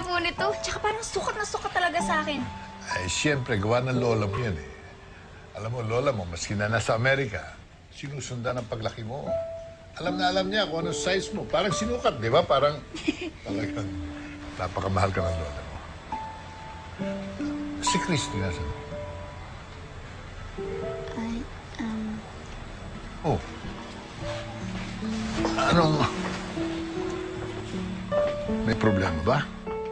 po nito. Tsaka parang sukat na sukat talaga sa akin. Ay, siyempre, gawa ng lola mo yan eh. Alam mo, lola mo, maski na nasa Amerika, sinusundan ang paglaki mo. Alam na alam niya kung anong size mo. Parang sinukat, di ba? Parang talagang napakamahal ka ng lola mo. Si Christy nasan? Oh. Anong... May problema ba?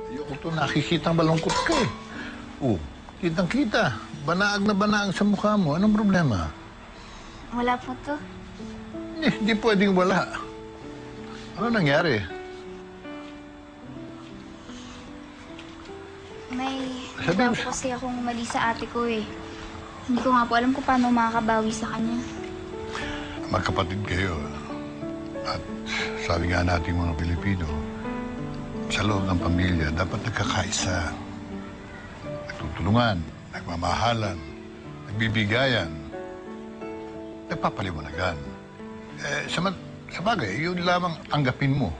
Ayoko to, nakikita malungkot ka eh. Oh, kitang-kita. Banaag na banaag sa mukha mo. Anong problema? Wala po to. Hindi pwedeng wala. Ano nangyari? May Sabi mo- iba po kasi akong mali sa ate ko eh. Hindi ko nga po alam kung paano makakabawi sa kanya. Magkapatid kayo. At sabi nga nating mga Pilipino, sa loob ng pamilya, dapat nagkakaisa. Nagtutulungan, nagmamahalan, nagbibigayan, nagpapaliwanagan. Sa bagay, yun lamang tanggapin mo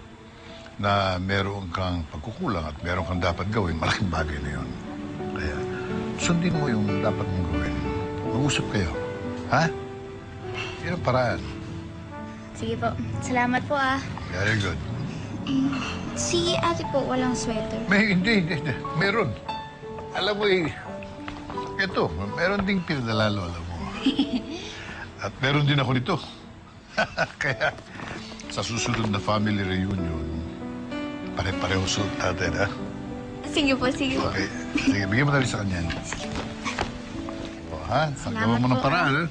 na meron kang pagkukulang at meron kang dapat gawin. Malaking bagay na yun. Kaya, sundin mo yung dapat mong gawin. Mag-usap kayo. Ha? Yun ang paraan. Sige po. Salamat po ah. Very good. Si ate po walang sweater. Hindi. Meron. Alam mo ito, meron ding pinadala lola mo. At meron din ako nito. Kaya, sa susunod na family reunion, pare-pareho suot natin, ha? Sige po, sige po. Okay. Sige, bigyan mo na rin sa kanya. O, ha? Paggawa mo ng po, paraan, ha?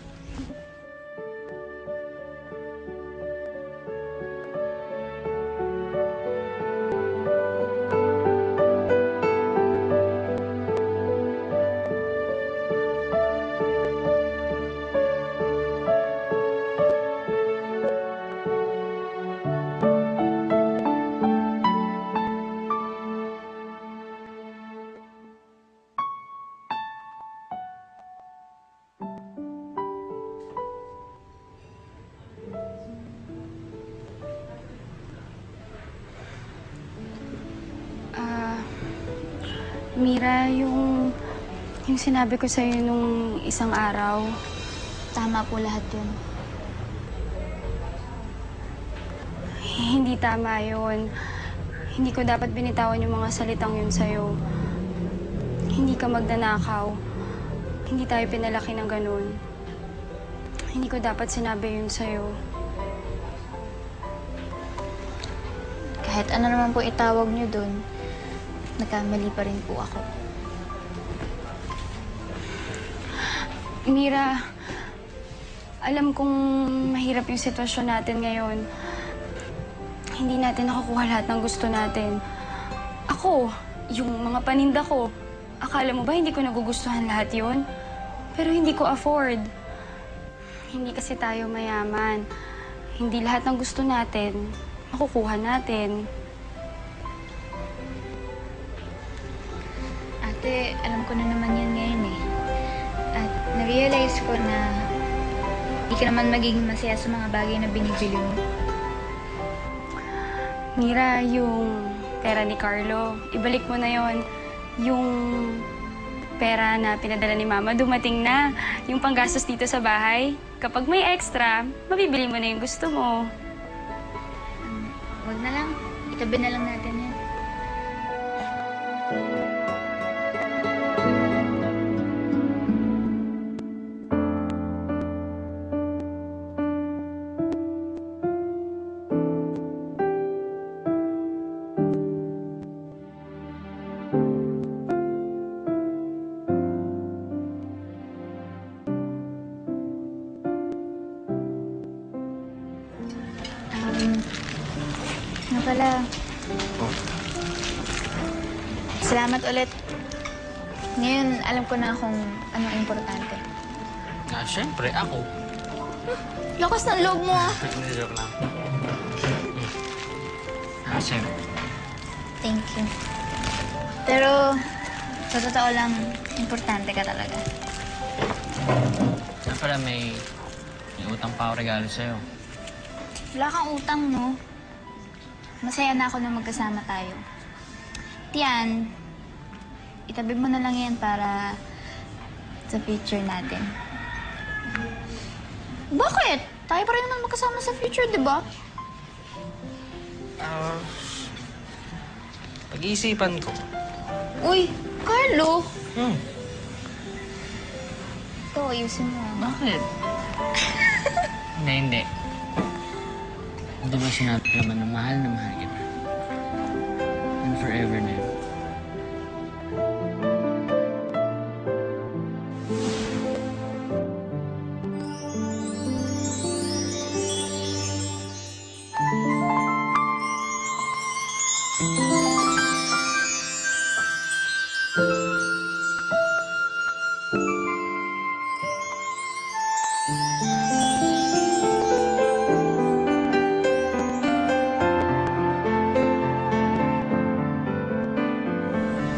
Mira, yung sinabi ko sa'yo nung isang araw, Tama po lahat yun. hindi tama yun. Hindi ko dapat binitawan yung mga salitang yun sa'yo. Hindi ka magnanakaw. Hindi tayo pinalaki ng ganun. Hindi ko dapat sinabi yun sa'yo. Kahit ano naman po itawag niyo dun, nagkamali pa rin po ako. Mira, alam kong mahirap yung sitwasyon natin ngayon. Hindi natin nakukuha lahat ng gusto natin. Ako, yung mga paninda ko, akala mo ba hindi ko nagugustuhan lahat yun? Pero hindi ko afford. Hindi kasi tayo mayaman. Hindi lahat ng gusto natin, makukuha natin. Ate, alam ko na naman yan ngayon eh. At na-realize ko na hindi ka naman magiging masaya sa mga bagay na binibili mo. Mira, yung pera ni Carlo, ibalik mo na yon. Yung pera na pinadala ni Mama, dumating na. Yung panggastos dito sa bahay, kapag may extra, mabibili mo na yung gusto mo. Wag na lang. Itabi na lang natin yan. Nga pala. Salamat ulit. Ngayon, alam ko na kung ano ang importante. Siyempre, ako. Lakas ng loob mo ah. Hindi, joke lang. Siyempre. Thank you. Pero, sa totoo lang, importante ka talaga. Kaya pala may utang pa ako regalo sa'yo. Wala kang utang, no? Masaya na ako na magkasama tayo. yan, itabi mo na lang yan para sa future natin. Bakit? Tayo pa rin naman magkasama sa future, di ba? Pag-iisipan ko. Uy, Carlo! Hmm. Ito, ayusin mo. Bakit? Hindi. Di ba sinabi naman na mahal kita? And forever na yun.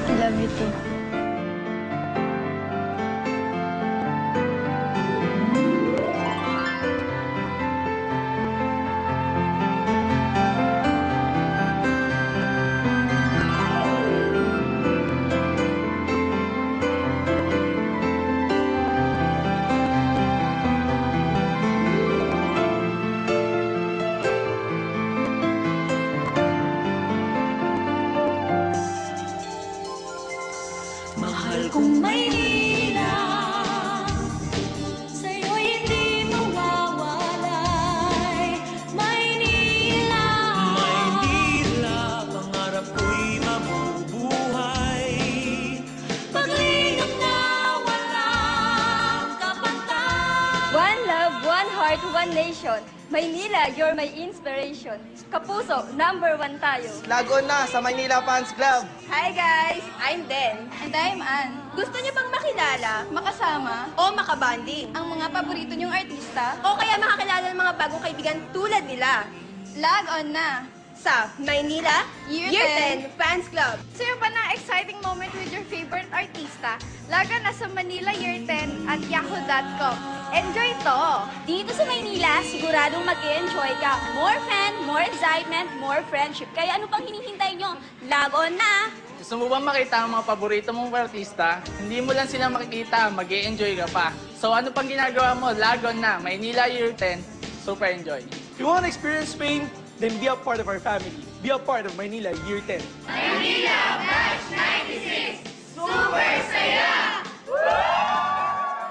I love you too. Mahal kong Maynila, sa'yo'y hindi mawawalay. Maynila, Maynila, pangarap ko'y mabubuhay. paglingap na walang kapantay. One love, one heart, one nation. Maynila, you're my inspiration. Kapuso, #1 tayo. Lagon na sa Manila Fans Club. Hi guys! I'm Den. And I'm Ann. Gusto niyo bang makilala, makasama, o makabanding ang mga paborito niyong artista? O kaya makakilala ng mga bagong kaibigan tulad nila? Log on na sa Maynila Year 10 Fans Club. Sa'yo pa ng exciting moment with your favorite artista? Log on na sa Manila Year 10 at yahoo.com. Enjoy to! Dito sa Maynila, siguradong mag-enjoy ka. More fan, more excitement, more friendship. Kaya ano pang hinihintay nyo? Log on na! Gusto mo bang makita ang mga paborito mong artista? Hindi mo lang sila makikita, mag-e-enjoy ka pa. So ano pang ginagawa mo? Lagon na, Maynila Year 10, super enjoy. If you want to experience Spain, then be a part of our family. Be a part of Manila Year 10. Maynila, March 96!